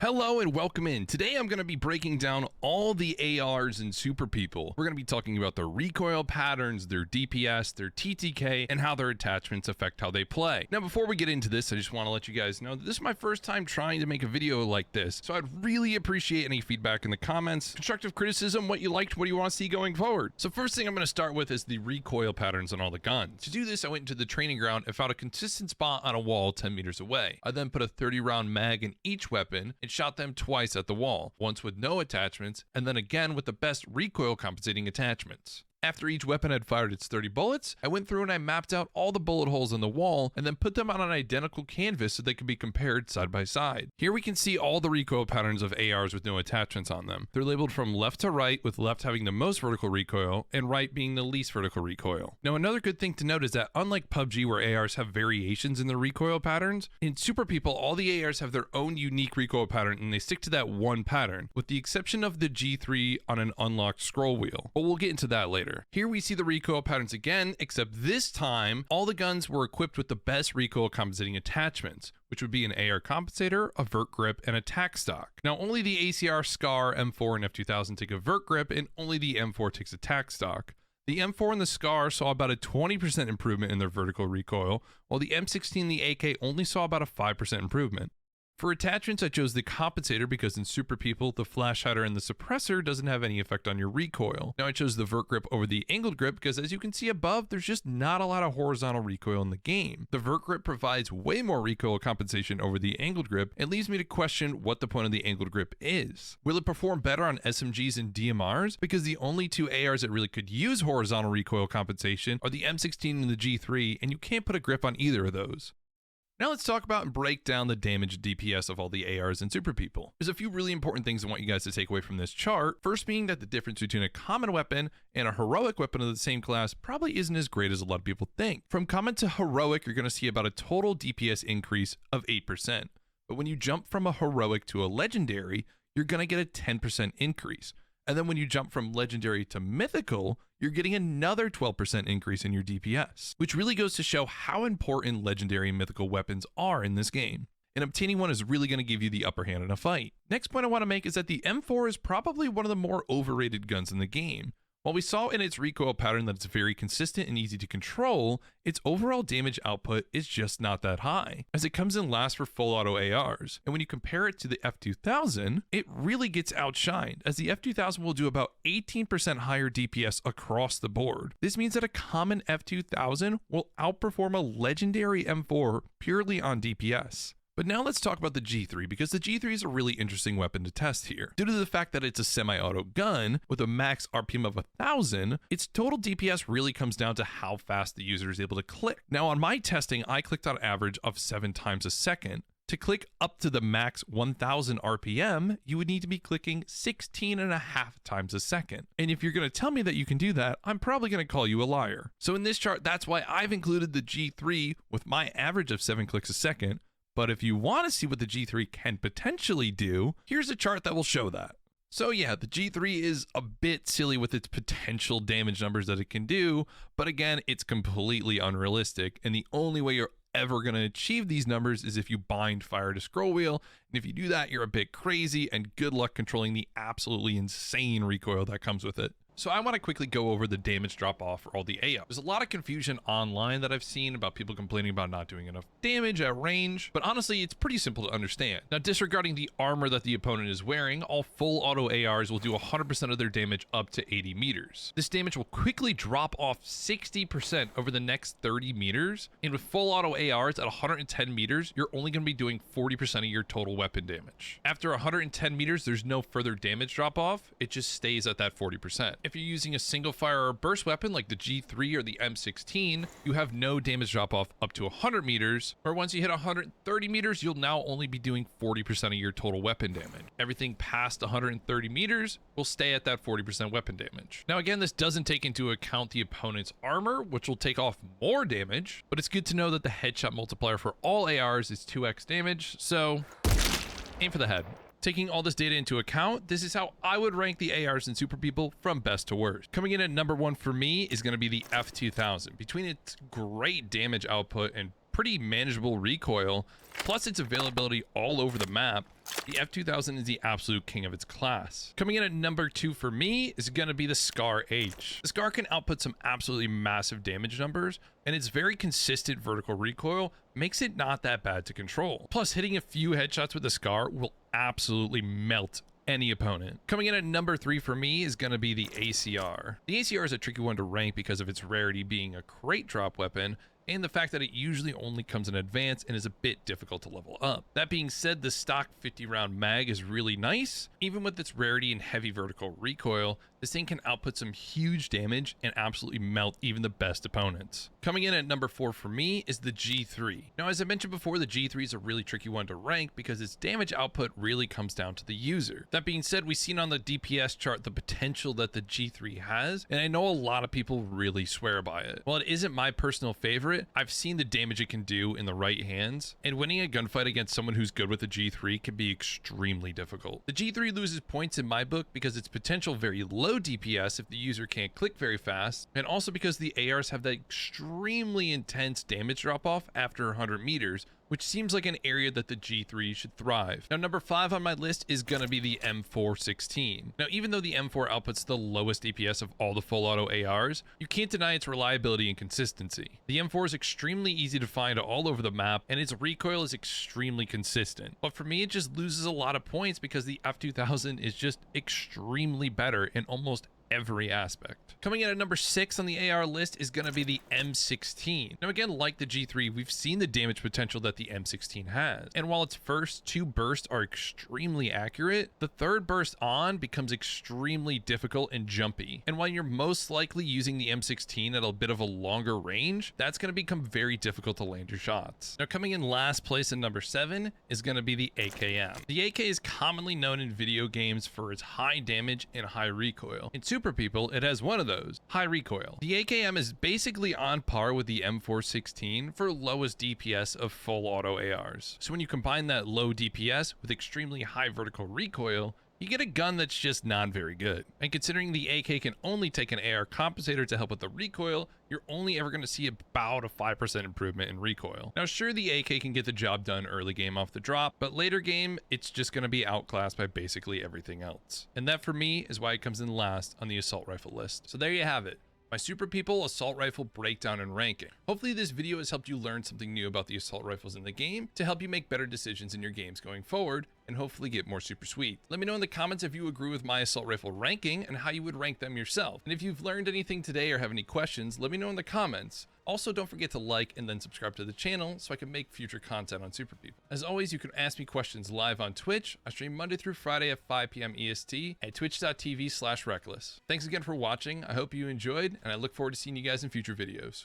Hello and welcome in. Today I'm going to be breaking down all the ARs and super people. We're going to be talking about their recoil patterns, their DPS, their TTK, and how their attachments affect how they play. Now before we get into this, I just want to let you guys know that this is my first time trying to make a video like this, so I'd really appreciate any feedback in the comments, constructive criticism, what you liked, what do you want to see going forward. So first thing I'm going to start with is the recoil patterns on all the guns. To do this, I went into the training ground and found a consistent spot on a wall 10 meters away. I then put a 30 round mag in each weapon and shot them twice at the wall, once with no attachments, and then again with the best recoil compensating attachments. After each weapon had fired its 30 bullets, I went through and I mapped out all the bullet holes in the wall and then put them on an identical canvas so they could be compared side by side. Here we can see all the recoil patterns of ARs with no attachments on them. They're labeled from left to right, with left having the most vertical recoil and right being the least vertical recoil. Now another good thing to note is that unlike PUBG where ARs have variations in their recoil patterns, in Super People all the ARs have their own unique recoil pattern and they stick to that one pattern, with the exception of the G3 on an unlocked scroll wheel, but we'll get into that later. Here we see the recoil patterns again, except this time, all the guns were equipped with the best recoil compensating attachments, which would be an AR compensator, a vert grip, and a tack stock. Now only the ACR, SCAR, M4, and F2000 take a vert grip, and only the M4 takes a tack stock. The M4 and the SCAR saw about a 20% improvement in their vertical recoil, while the M16 and the AK only saw about a 5% improvement. For attachments, I chose the compensator because in Super People, the flash hider and the suppressor doesn't have any effect on your recoil. Now I chose the vert grip over the angled grip because as you can see above, there's just not a lot of horizontal recoil in the game. The vert grip provides way more recoil compensation over the angled grip and leaves me to question what the point of the angled grip is. Will it perform better on SMGs and DMRs? Because the only two ARs that really could use horizontal recoil compensation are the M16 and the G3, and you can't put a grip on either of those. Now let's talk about and break down the damage DPS of all the ARs and Super People. There's a few really important things I want you guys to take away from this chart. First being that the difference between a common weapon and a heroic weapon of the same class probably isn't as great as a lot of people think. From common to heroic, you're going to see about a total DPS increase of 8%. But when you jump from a heroic to a legendary, you're going to get a 10% increase. And then when you jump from legendary to mythical, you're getting another 12% increase in your DPS, which really goes to show how important legendary and mythical weapons are in this game. And obtaining one is really going to give you the upper hand in a fight. Next point I want to make is that the M4 is probably one of the more overrated guns in the game. While we saw in its recoil pattern that it's very consistent and easy to control, its overall damage output is just not that high, as it comes in last for full auto ARs. And when you compare it to the F2000, it really gets outshined, as the F2000 will do about 18% higher DPS across the board. This means that a common F2000 will outperform a legendary M4 purely on DPS. But now let's talk about the G3, because the G3 is a really interesting weapon to test here. Due to the fact that it's a semi-auto gun with a max RPM of 1000, its total DPS really comes down to how fast the user is able to click. Now on my testing, I clicked on average of 7 times a second. To click up to the max 1000 RPM, you would need to be clicking 16.5 times a second. And if you're going to tell me that you can do that, I'm probably going to call you a liar. So in this chart, that's why I've included the G3 with my average of 7 clicks a second. But if you want to see what the G3 can potentially do, here's a chart that will show that. So yeah, the G3 is a bit silly with its potential damage numbers that it can do, but again, it's completely unrealistic, and the only way you're ever going to achieve these numbers is if you bind fire to scroll wheel, and if you do that, you're a bit crazy, and good luck controlling the absolutely insane recoil that comes with it. So I want to quickly go over the damage drop off for all the AR. There's a lot of confusion online that I've seen about people complaining about not doing enough damage at range, but honestly, it's pretty simple to understand. Now, disregarding the armor that the opponent is wearing, all full auto ARs will do 100% of their damage up to 80 meters. This damage will quickly drop off 60% over the next 30 meters, and with full auto ARs at 110 meters, you're only going to be doing 40% of your total weapon damage. After 110 meters, there's no further damage drop off, it just stays at that 40%. If you're using a single fire or burst weapon like the G3 or the M16, you have no damage drop off up to 100 meters, or once you hit 130 meters, you'll now only be doing 40% of your total weapon damage. Everything past 130 meters will stay at that 40% weapon damage. Now again, this doesn't take into account the opponent's armor, which will take off more damage, but it's good to know that the headshot multiplier for all ARs is 2x damage, so aim for the head. Taking all this data into account, this is how I would rank the ARs and Super People from best to worst. Coming in at number 1 for me is going to be the F2000. Between its great damage output and pretty manageable recoil, plus its availability all over the map, the F2000 is the absolute king of its class. Coming in at number 2 for me is going to be the Scar H. The Scar can output some absolutely massive damage numbers, and its very consistent vertical recoil makes it not that bad to control. Plus, hitting a few headshots with the Scar will absolutely melt any opponent. Coming in at number 3 for me is going to be the ACR. The ACR is a tricky one to rank because of its rarity being a crate drop weapon, and the fact that it usually only comes in advance and is a bit difficult to level up. That being said, the stock 50 round mag is really nice. Even with its rarity and heavy vertical recoil, this thing can output some huge damage and absolutely melt even the best opponents. Coming in at number 4 for me is the G3. Now, as I mentioned before, the G3 is a really tricky one to rank because its damage output really comes down to the user. That being said, we've seen on the DPS chart the potential that the G3 has, and I know a lot of people really swear by it. While it isn't my personal favorite, I've seen the damage it can do in the right hands, and winning a gunfight against someone who's good with the G3 can be extremely difficult. The G3 loses points in my book because its potential very low DPS if the user can't click very fast, and also because the ARs have that extremely intense damage drop off after 100 meters, which seems like an area that the G3 should thrive. Now, number 5 on my list is gonna be the M416. Now, even though the M4 outputs the lowest DPS of all the full auto ARs, you can't deny its reliability and consistency. The M4 is extremely easy to find all over the map, and its recoil is extremely consistent. But for me, it just loses a lot of points because the F2000 is just extremely better in almost every aspect. Coming in at number 6 on the AR list is going to be the M16. Now again, like the G3, we've seen the damage potential that the M16 has. And while its first 2 bursts are extremely accurate, the 3rd burst on becomes extremely difficult and jumpy. And while you're most likely using the M16 at a bit of a longer range, that's going to become very difficult to land your shots. Now coming in last place at number 7 is going to be the AKM. The AK is commonly known in video games for its high damage and high recoil. In Super People, it has one of those, high recoil. The AKM is basically on par with the M416 for lowest DPS of full auto ARs. So when you combine that low DPS with extremely high vertical recoil, you get a gun that's just not very good. And considering the AK can only take an AR compensator to help with the recoil, you're only ever going to see about a 5% improvement in recoil. Now sure, the AK can get the job done early game off the drop, but later game, it's just going to be outclassed by basically everything else. And that for me is why it comes in last on the assault rifle list. So there you have it. My Super People assault rifle breakdown and ranking. Hopefully this video has helped you learn something new about the assault rifles in the game to help you make better decisions in your games going forward and hopefully get more super sweet. Let me know in the comments if you agree with my assault rifle ranking and how you would rank them yourself. And if you've learned anything today or have any questions, let me know in the comments. Also, don't forget to like and then subscribe to the channel so I can make future content on Super People. As always, you can ask me questions live on Twitch. I stream Monday through Friday at 5 p.m. EST at twitch.tv/reckless. Thanks again for watching. I hope you enjoyed, and I look forward to seeing you guys in future videos.